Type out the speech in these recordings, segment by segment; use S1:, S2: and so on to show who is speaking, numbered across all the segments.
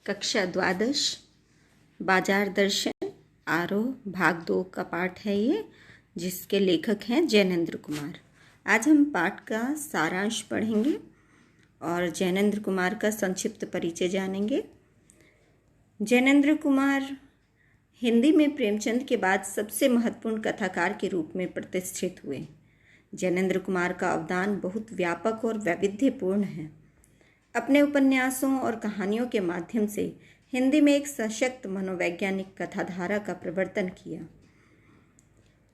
S1: कक्षा द्वादश बाजार दर्शन आरोह भाग 2 का पाठ है ये, जिसके लेखक हैं जैनेंद्र कुमार। आज हम पाठ का सारांश पढ़ेंगे और जैनेंद्र कुमार का संक्षिप्त परिचय जानेंगे। जैनेंद्र कुमार हिंदी में प्रेमचंद के बाद सबसे महत्वपूर्ण कथाकार के रूप में प्रतिष्ठित हुए। जैनेंद्र कुमार का अवदान बहुत व्यापक और वैविध्यपूर्ण है। अपने उपन्यासों और कहानियों के माध्यम से हिंदी में एक सशक्त मनोवैज्ञानिक कथाधारा का प्रवर्तन किया।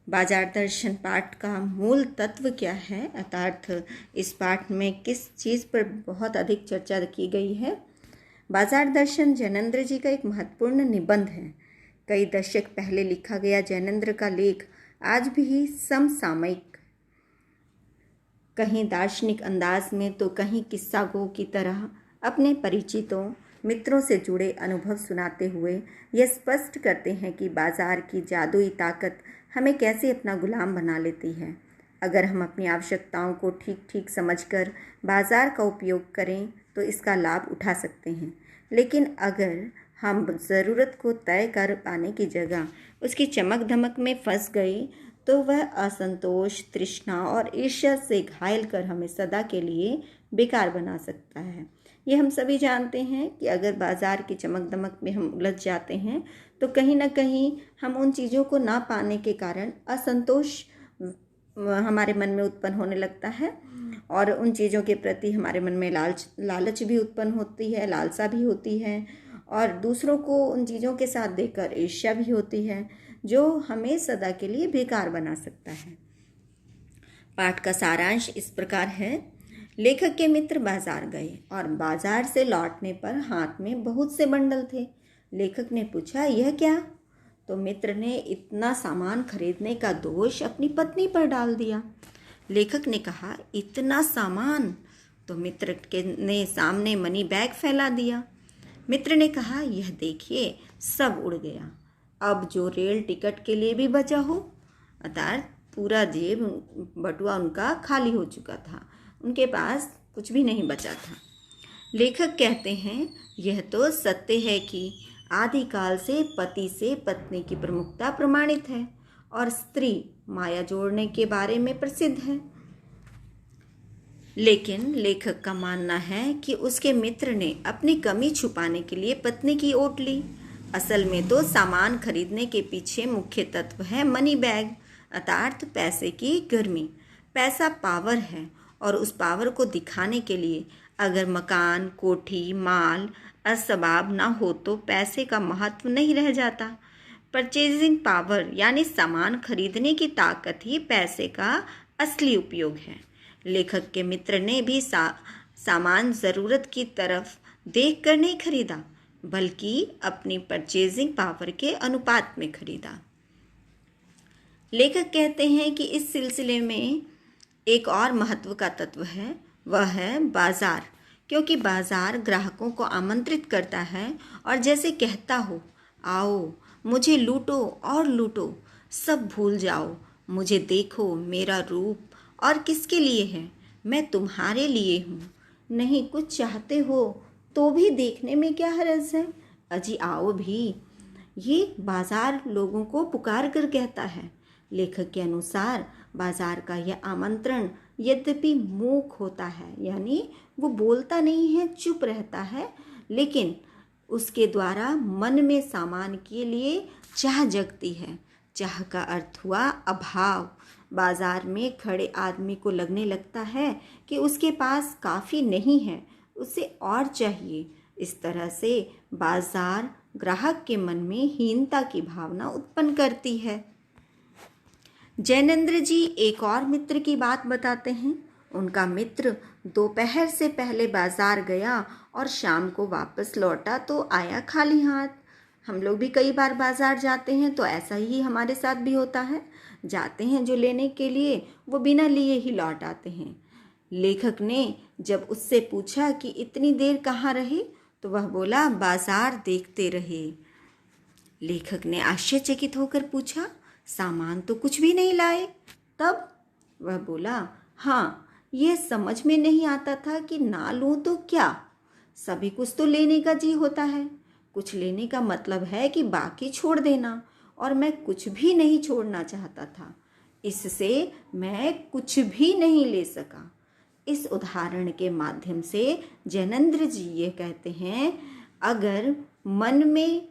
S1: बाजार दर्शन पाठ का मूल तत्व क्या है, अर्थात इस पाठ में किस चीज़ पर बहुत अधिक चर्चा की गई है। बाजार दर्शन जैनेंद्र जी का एक महत्वपूर्ण निबंध है। कई दशक पहले लिखा गया जैनेंद्र का लेख आज भी समसामयिक, कहीं दार्शनिक अंदाज में तो कहीं किस्सा गो की तरह अपने परिचितों मित्रों से जुड़े अनुभव सुनाते हुए यह स्पष्ट करते हैं कि बाजार की जादुई ताकत हमें कैसे अपना गुलाम बना लेती है। अगर हम अपनी आवश्यकताओं को ठीक ठीक समझकर बाजार का उपयोग करें तो इसका लाभ उठा सकते हैं, लेकिन अगर हम ज़रूरत को तय कर पाने की जगह उसकी चमक धमक में फंस गए तो वह असंतोष, तृष्णा और ईर्ष्या से घायल कर हमें सदा के लिए बेकार बना सकता है। ये हम सभी जानते हैं कि अगर बाज़ार की चमक दमक में हम उलझ जाते हैं तो कहीं ना कहीं हम उन चीज़ों को ना पाने के कारण असंतोष हमारे मन में उत्पन्न होने लगता है और उन चीज़ों के प्रति हमारे मन में लालच भी उत्पन्न होती है, लालसा भी होती है और दूसरों को उन चीज़ों के साथ देखकर ईर्ष्या भी होती है, जो हमें सदा के लिए बेकार बना सकता है। पाठ का सारांश इस प्रकार है। लेखक के मित्र बाजार गए और बाजार से लौटने पर हाथ में बहुत से बंडल थे। लेखक ने पूछा, यह क्या? तो मित्र ने इतना सामान खरीदने का दोष अपनी पत्नी पर डाल दिया। लेखक ने कहा, इतना सामान? तो मित्र ने सामने मनी बैग फैला दिया। मित्र ने कहा, यह देखिए, सब उड़ गया। अब जो रेल टिकट के लिए भी बचा हो, अर्थात पूरा जेब बटुआ उनका खाली हो चुका था, उनके पास कुछ भी नहीं बचा था। लेखक कहते हैं, यह तो सत्य है कि आदिकाल से पति से पत्नी की प्रमुखता प्रमाणित है और स्त्री माया जोड़ने के बारे में प्रसिद्ध है। लेकिन लेखक का मानना है कि उसके मित्र ने अपनी कमी छुपाने के लिए पत्नी की ओट ली। असल में तो सामान खरीदने के पीछे मुख्य तत्व है मनी बैग, अर्थात पैसे की गर्मी। पैसा पावर है और उस पावर को दिखाने के लिए अगर मकान, कोठी, माल असबाब ना हो तो पैसे का महत्व नहीं रह जाता। परचेजिंग पावर यानी सामान खरीदने की ताकत ही पैसे का असली उपयोग है। लेखक के मित्र ने भी सामान ज़रूरत की तरफ देख कर नहीं खरीदा, बल्कि अपनी परचेजिंग पावर के अनुपात में खरीदा। लेखक कहते हैं कि इस सिलसिले में एक और महत्व का तत्व है, वह है बाजार, क्योंकि बाजार ग्राहकों को आमंत्रित करता है और जैसे कहता हो, आओ मुझे लूटो और लूटो, सब भूल जाओ, मुझे देखो, मेरा रूप और किसके लिए है, मैं तुम्हारे लिए हूँ। नहीं कुछ चाहते हो तो भी देखने में क्या हर्ज है, अजी आओ भी। ये बाजार लोगों को पुकार कर कहता है। लेखक के अनुसार बाजार का यह आमंत्रण यद्यपि मूक होता है, यानी वो बोलता नहीं है, चुप रहता है, लेकिन उसके द्वारा मन में सामान के लिए चाह जगती है। चाह का अर्थ हुआ अभाव। बाजार में खड़े आदमी को लगने लगता है कि उसके पास काफ़ी नहीं है, उसे और चाहिए। इस तरह से बाजार ग्राहक के मन में हीनता की भावना उत्पन्न करती है। जैनेंद्र जी एक और मित्र की बात बताते हैं। उनका मित्र दोपहर से पहले बाजार गया और शाम को वापस लौटा तो आया खाली हाथ। हम लोग भी कई बार बाजार जाते हैं तो ऐसा ही हमारे साथ भी होता है। जाते हैं जो लेने के लिए, वो बिना लिए ही लौट आते हैं। लेखक ने जब उससे पूछा कि इतनी देर कहाँ रहे, तो वह बोला, बाजार देखते रहे। लेखक ने आश्चर्यचकित होकर पूछा, सामान तो कुछ भी नहीं लाए? तब वह बोला, हाँ, यह समझ में नहीं आता था कि ना लूँ तो क्या। सभी कुछ तो लेने का जी होता है। कुछ लेने का मतलब है कि बाकी छोड़ देना, और मैं कुछ भी नहीं छोड़ना चाहता था, इससे मैं कुछ भी नहीं ले सका। इस उदाहरण के माध्यम से जैनेंद्र जी ये कहते हैं, अगर मन में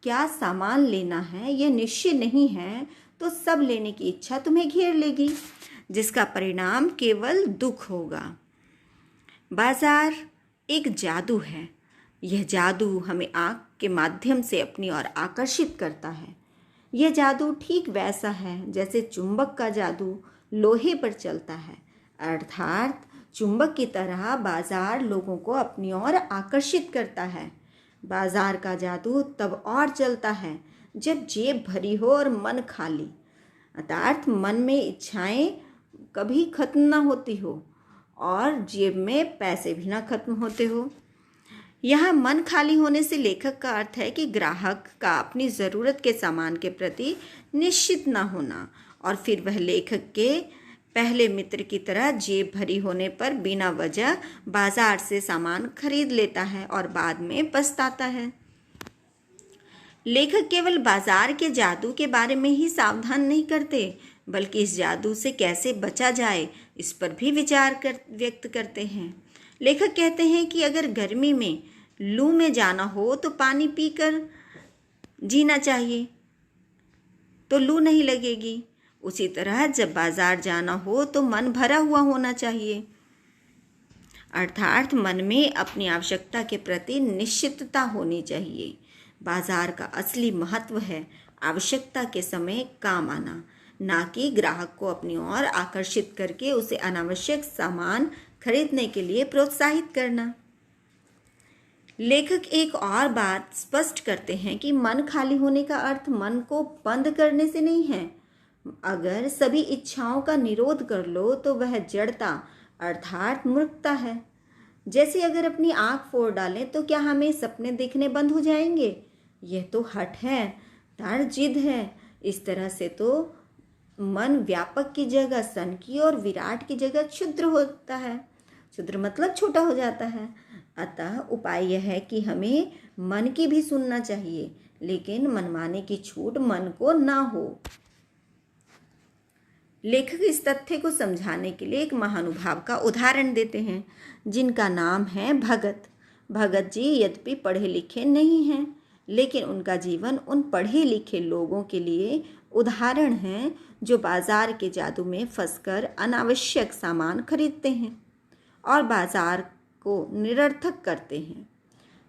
S1: क्या सामान लेना है यह निश्चय नहीं है तो सब लेने की इच्छा तुम्हें घेर लेगी, जिसका परिणाम केवल दुख होगा। बाजार एक जादू है। यह जादू हमें आँख के माध्यम से अपनी ओर आकर्षित करता है। यह जादू ठीक वैसा है जैसे चुंबक का जादू लोहे पर चलता है, अर्थात चुंबक की तरह बाजार लोगों को अपनी ओर आकर्षित करता है। बाजार का जादू तब और चलता है जब जेब भरी हो और मन खाली, अर्थात मन में इच्छाएं कभी खत्म ना होती हो और जेब में पैसे भी ना खत्म होते हो। यहाँ मन खाली होने से लेखक का अर्थ है कि ग्राहक का अपनी ज़रूरत के सामान के प्रति निश्चित ना होना, और फिर वह लेखक के पहले मित्र की तरह जेब भरी होने पर बिना वजह बाजार से सामान खरीद लेता है और बाद में पछताता है। लेखक केवल बाजार के जादू के बारे में ही सावधान नहीं करते, बल्कि इस जादू से कैसे बचा जाए इस पर भी विचार व्यक्त करते हैं। लेखक कहते हैं कि अगर गर्मी में लू में जाना हो तो पानी पीकर जीना चाहिए, तो लू नहीं लगेगी। उसी तरह जब बाजार जाना हो तो मन भरा हुआ होना चाहिए, अर्थात मन में अपनी आवश्यकता के प्रति निश्चितता होनी चाहिए। बाजार का असली महत्व है आवश्यकता के समय काम आना, ना कि ग्राहक को अपनी ओर आकर्षित करके उसे अनावश्यक सामान खरीदने के लिए प्रोत्साहित करना। लेखक एक और बात स्पष्ट करते हैं कि मन खाली होने का अर्थ मन को बंद करने से नहीं है। अगर सभी इच्छाओं का निरोध कर लो तो वह जड़ता अर्थात मूर्खता है। जैसे अगर अपनी आँख फोड़ डालें तो क्या हमें सपने देखने बंद हो जाएंगे? यह तो हठ है, दृढ़ जिद है। इस तरह से तो मन व्यापक की जगह सन की और विराट की जगह क्षुद्र होता है। क्षुद्र मतलब छोटा हो जाता है। अतः उपाय यह है कि हमें मन की भी सुनना चाहिए, लेकिन मनमाने की छूट मन को ना हो। लेखक इस तथ्य को समझाने के लिए एक महानुभाव का उदाहरण देते हैं, जिनका नाम है भगत। भगत जी यद्यपि पढ़े लिखे नहीं हैं, लेकिन उनका जीवन उन पढ़े लिखे लोगों के लिए उदाहरण है जो बाजार के जादू में फंसकर अनावश्यक सामान खरीदते हैं और बाजार को निरर्थक करते हैं।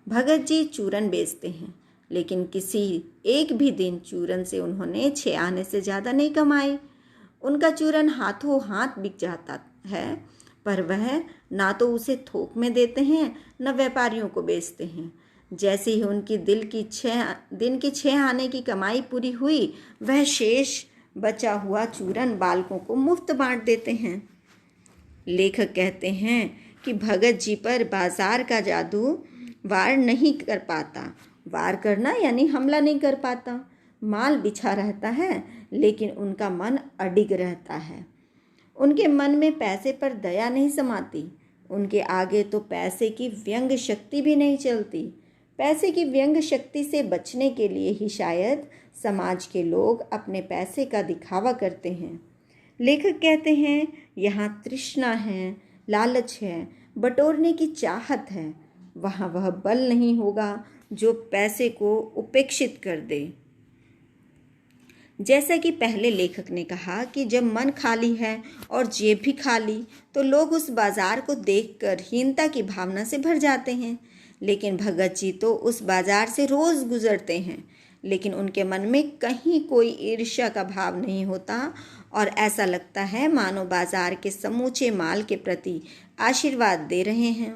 S1: भगत जी चूरन बेचते हैं, लेकिन किसी एक भी दिन चूरन से उन्होंने 6 आने से ज़्यादा नहीं कमाए। उनका चूरन हाथों हाथ बिक जाता है, पर वह ना तो उसे थोक में देते हैं न व्यापारियों को बेचते हैं। जैसे ही उनकी दिन की 6 आने की कमाई पूरी हुई, वह शेष बचा हुआ चूरन बालकों को मुफ्त बांट देते हैं। लेखक कहते हैं कि भगत जी पर बाजार का जादू वार नहीं कर पाता। वार करना यानी हमला नहीं कर पाता। माल बिछा रहता है, लेकिन उनका मन अडिग रहता है। उनके मन में पैसे पर दया नहीं समाती। उनके आगे तो पैसे की व्यंग शक्ति भी नहीं चलती। पैसे की व्यंग शक्ति से बचने के लिए ही शायद समाज के लोग अपने पैसे का दिखावा करते हैं। लेखक कहते हैं, यहाँ तृष्णा है, लालच है, बटोरने की चाहत है। वहाँ वह बल नहीं होगा जो पैसे को उपेक्षित कर दे। जैसा कि पहले लेखक ने कहा कि जब मन खाली है और जेब भी खाली, तो लोग उस बाजार को देखकर हीनता की भावना से भर जाते हैं। लेकिन भगत जी तो उस बाजार से रोज़ गुजरते हैं, लेकिन उनके मन में कहीं कोई ईर्ष्या का भाव नहीं होता और ऐसा लगता है मानो बाजार के समूचे माल के प्रति आशीर्वाद दे रहे हैं।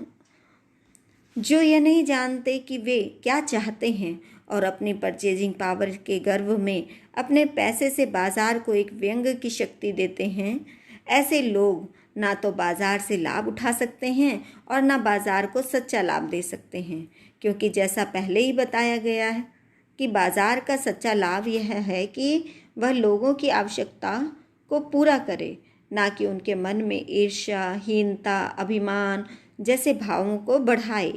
S1: जो ये नहीं जानते कि वे क्या चाहते हैं और अपनी परचेजिंग पावर के गर्व में अपने पैसे से बाजार को एक व्यंग की शक्ति देते हैं, ऐसे लोग ना तो बाजार से लाभ उठा सकते हैं और ना बाजार को सच्चा लाभ दे सकते हैं, क्योंकि जैसा पहले ही बताया गया है कि बाजार का सच्चा लाभ यह है कि वह लोगों की आवश्यकता को पूरा करे, ना कि उनके मन में ईर्ष्या, हीनता, अभिमान जैसे भावों को बढ़ाए।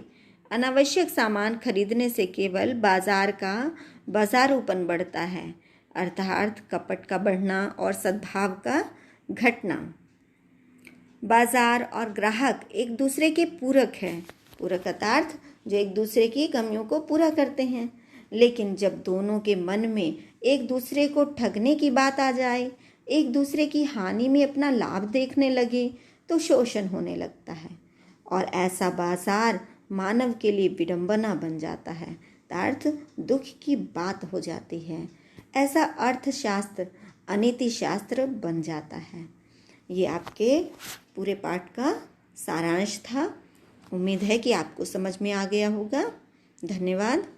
S1: अनावश्यक सामान खरीदने से केवल बाजार का बाजारूपन बढ़ता है, अर्थात कपट का बढ़ना और सद्भाव का घटना। बाजार और ग्राहक एक दूसरे के पूरक हैं। पूरक अर्थात जो एक दूसरे की कमियों को पूरा करते हैं। लेकिन जब दोनों के मन में एक दूसरे को ठगने की बात आ जाए, एक दूसरे की हानि में अपना लाभ देखने लगे, तो शोषण होने लगता है और ऐसा बाजार मानव के लिए विडंबना बन जाता है, अर्थात दुख की बात हो जाती है। ऐसा अर्थशास्त्र अनीति शास्त्र बन जाता है। ये आपके पूरे पाठ का सारांश था। उम्मीद है कि आपको समझ में आ गया होगा। धन्यवाद।